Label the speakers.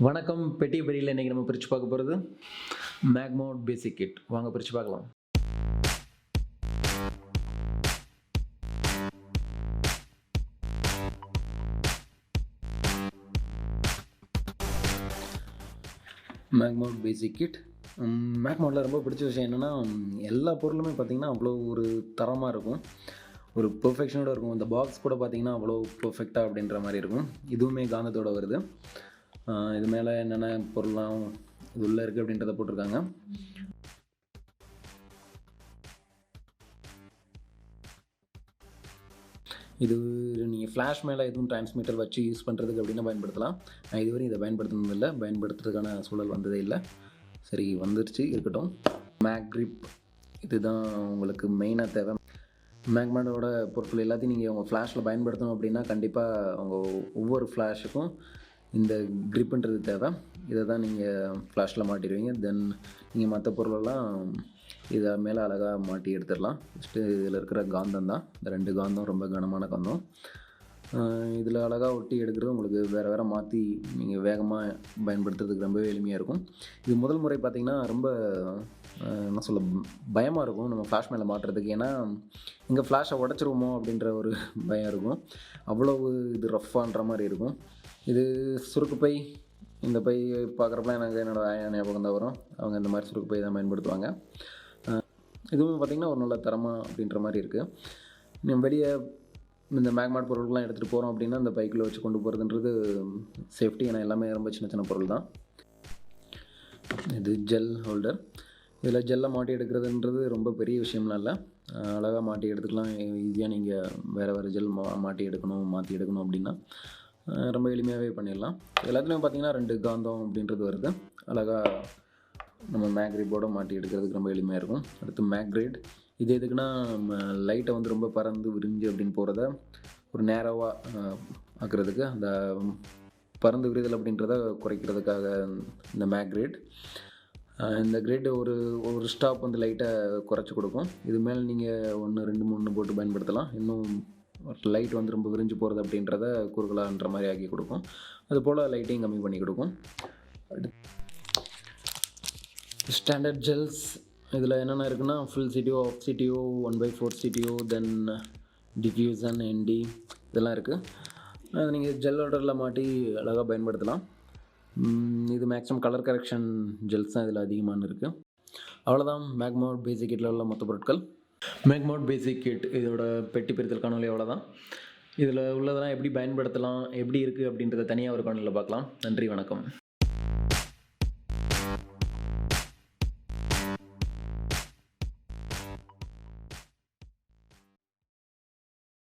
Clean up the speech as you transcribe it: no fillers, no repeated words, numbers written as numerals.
Speaker 1: வணக்கம். பெட்டி பெரியில் இன்றைக்கி நம்ம பிரித்து பார்க்க போகிறது மேக்மோட் பேசிக் கிட். வாங்க பிரித்து பார்க்கலாம். மேக்மோட் பேசிக் கிட். மேக்மோடில் ரொம்ப பிடிச்ச விஷயம் என்னென்னா, எல்லா பொருளுமே பார்த்திங்கன்னா அவ்வளோ ஒரு தரமாக இருக்கும், ஒரு பெர்ஃபெக்ஷனோடு இருக்கும். இந்த பாக்ஸ் கூட பார்த்திங்கன்னா அவ்வளோ பெர்ஃபெக்டாக அப்படின்ற மாதிரி இருக்கும். இதுவுமே காந்தத்தோடு வருது. இது மேலே என்னென்ன பொருள்லாம் இது உள்ளே இருக்குது அப்படின்றத போட்டிருக்காங்க. இது நீங்கள் ஃப்ளாஷ் மேலே எதுவும் டிரான்ஸ்மிட்டர் வச்சு யூஸ் பண்ணுறதுக்கு அப்படின்னு பயன்படுத்தலாம். நான் இதுவரை இதை பயன்படுத்தினதில்லை, பயன்படுத்துறதுக்கான சூழல் வந்ததே இல்லை. சரி, வந்துருச்சு, இருக்கட்டும். மேக் கிரிப் இதுதான் உங்களுக்கு மெயினாக தேவை. மேக்மோடோட பொருட்கள் எல்லாத்தையும் நீங்கள் உங்கள் ஃப்ளாஷில் பயன்படுத்தணும் அப்படின்னா கண்டிப்பாக உங்கள் ஒவ்வொரு ஃப்ளாஷுக்கும் இந்த கிரிப்புன்றது தேவை. இதை தான் நீங்கள் ஃப்ளாஷில் மாட்டிடுவீங்க. தென் நீங்கள் மற்ற பொருளெல்லாம் இதை மேலே அழகாக மாட்டி எடுத்துடலாம். ஃபஸ்ட்டு இதில் இருக்கிற காந்தம் தான், இந்த 2 காந்தம் ரொம்ப கனமான காந்தம். இதில் அழகாக ஒட்டி எடுக்கிறது உங்களுக்கு வேறு மாற்றி நீங்கள் வேகமாக பயன்படுத்துறதுக்கு ரொம்பவே எளிமையாக இருக்கும். இது முதல் முறை பார்த்திங்கன்னா ரொம்ப என்ன சொல்ல பயமாக இருக்கும் நம்ம ஃப்ளாஷ் மேலே மாட்டுறதுக்கு. ஏன்னா இங்கே ஃப்ளாஷை உடச்சிருவோமோ அப்படின்ற ஒரு பயம் இருக்கும். அவ்வளவு இது ரஃப்பான்ற மாதிரி இருக்கும். இது சுருக்கு பை. இந்த பை பார்க்குறப்பலாம் எனக்கு என்னோடய ஆயா ஞாபகம் தான் வரும். அவங்க இந்த மாதிரி சுருக்கு பை தான் பயன்படுத்துவாங்க. இதுவும் பார்த்திங்கன்னா ஒரு நல்ல தரமாக அப்படின்ற மாதிரி இருக்குது. நம்ம வெளியே இந்த மேக்மோட் பொருட்கள்லாம் எடுத்துகிட்டு போகிறோம் அப்படின்னா இந்த பைக்குள்ளே வச்சு கொண்டு போகிறதுன்றது சேஃப்டி. ஏன்னா எல்லாமே ரொம்ப சின்ன பொருள் தான். இது ஜெல் ஹோல்டர். இதில் ஜெல்லை மாட்டி எடுக்கிறதுன்றது ரொம்ப பெரிய விஷயம்லாம் இல்லை, அழகாக மாட்டி எடுத்துக்கலாம். ஈஸியாக நீங்கள் வேறு ஜெல் மாட்டி மாற்றி எடுக்கணும் அப்படின்னா ரொம்ப எளிமையாகவே பண்ணிடலாம். எல்லாத்துலேயும் பார்த்திங்கன்னா 2 காந்தம் அப்படின்றது வருது. அழகாக நம்ம மேக்ரிப்போடு மாட்டி எடுக்கிறதுக்கு ரொம்ப எளிமையாக இருக்கும். அடுத்து மேக்ரேட். இது எதுக்குன்னா நம்ம லைட்டை வந்து ரொம்ப பறந்து விரிஞ்சு அப்படின்னு போகிறத ஒரு நேராவாக ஆக்கிறதுக்கு, அந்த பறந்து விரிதல் அப்படின்றத குறைக்கிறதுக்காக இந்த மேக்ரேட். இந்த கிரேட் ஒரு ஸ்டாப் வந்து லைட்டை குறைச்சி கொடுக்கும். இது மேலே நீங்கள் 1, 2, 3 போட்டு பயன்படுத்தலாம். இன்னும் லைட் வந்து ரொம்ப விரிஞ்சு போகிறது அப்படின்றத குறுகலான்ற மாதிரி ஆக்கி கொடுக்கும். அதுபோல் லைட்டையும் கம்மி பண்ணி கொடுக்கும். Standard gels. இதில் என்னென்ன இருக்குன்னா full CTO, half CTO, 1/4 CTO, then diffusion, ND இதெல்லாம் இருக்குது. அது நீங்கள் ஜெல் ஹோல்டரில் மாட்டி அழகாக பயன்படுத்தலாம். இது மேக்ஸிமம் கலர் கரெக்ஷன் ஜெல்ஸ் தான் இதில் அதிகமான இருக்குது. அவ்வளோதான் மேக்மோட் பேசிக் கிட்டில் உள்ள மொத்த பொருட்கள். மேக்மோட் பேசிக் கிட் இதோட பெட்டி பிரித்தல் காணொலி அவ்வளோதான். இதில் உள்ளதெல்லாம் எப்படி பயன்படுத்தலாம், எப்படி இருக்குது அப்படின்றத தனியாக ஒரு காணொலியில் பார்க்கலாம். நன்றி, வணக்கம்.